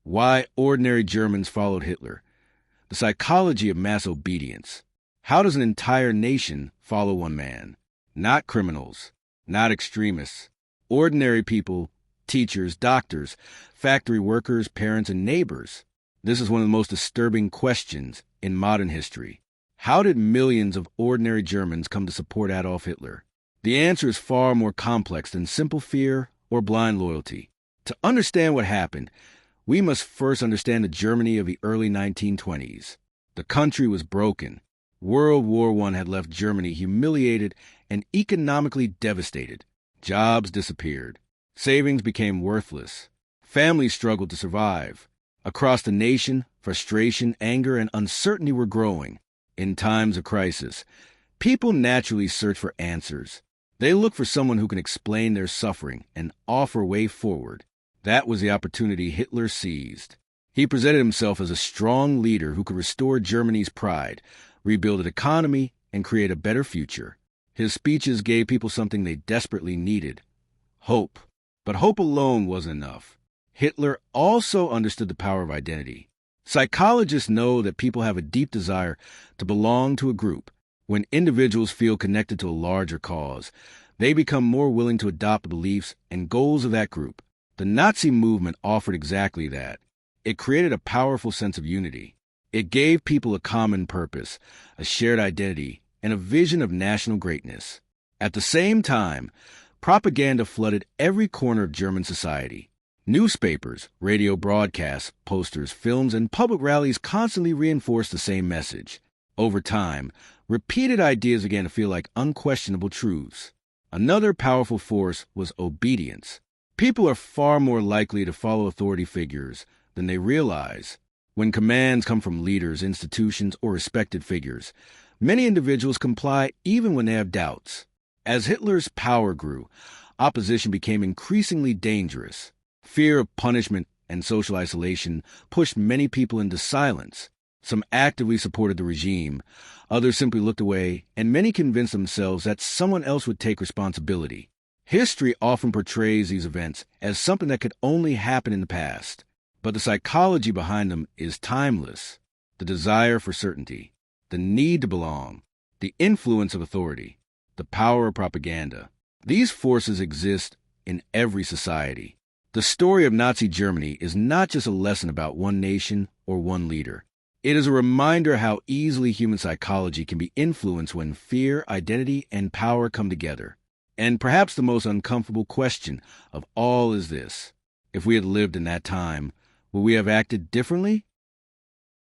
Why ordinary Germans followed Hitler. The psychology of mass obedience. How does an entire nation follow one man? Not criminals, not extremists. Ordinary people, teachers, doctors, factory workers, parents, and neighbors. This is one of the most disturbing questions in modern history. How did millions of ordinary Germans come to support Adolf Hitler? The answer is far more complex than simple fear or blind loyalty. To understand what happened, we must first understand the Germany of the early 1920s. The country was broken. World War I had left Germany humiliated and economically devastated. Jobs disappeared. Savings became worthless. Families struggled to survive. Across the nation, frustration, anger, and uncertainty were growing. In times of crisis, people naturally search for answers. They look for someone who can explain their suffering and offer a way forward. That was the opportunity Hitler seized. He presented himself as a strong leader who could restore Germany's pride, rebuild an economy, and create a better future. His speeches gave people something they desperately needed: hope. But hope alone wasn't enough. Hitler also understood the power of identity. Psychologists know that people have a deep desire to belong to a group. When individuals feel connected to a larger cause, they become more willing to adopt the beliefs and goals of that group. The Nazi movement offered exactly that. It created a powerful sense of unity. It gave people a common purpose, a shared identity, and a vision of national greatness. At the same time, propaganda flooded every corner of German society. Newspapers, radio broadcasts, posters, films, and public rallies constantly reinforced the same message. Over time, repeated ideas began to feel like unquestionable truths. Another powerful force was obedience. People are far more likely to follow authority figures than they realize. When commands come from leaders, institutions, or respected figures, many individuals comply even when they have doubts. As Hitler's power grew, opposition became increasingly dangerous. Fear of punishment and social isolation pushed many people into silence. Some actively supported the regime, others simply looked away, and many convinced themselves that someone else would take responsibility. History often portrays these events as something that could only happen in the past, but the psychology behind them is timeless. The desire for certainty, the need to belong, the influence of authority, the power of propaganda. These forces exist in every society. The story of Nazi Germany is not just a lesson about one nation or one leader. It is a reminder how easily human psychology can be influenced when fear, identity, and power come together. And perhaps the most uncomfortable question of all is this: if we had lived in that time, would we have acted differently?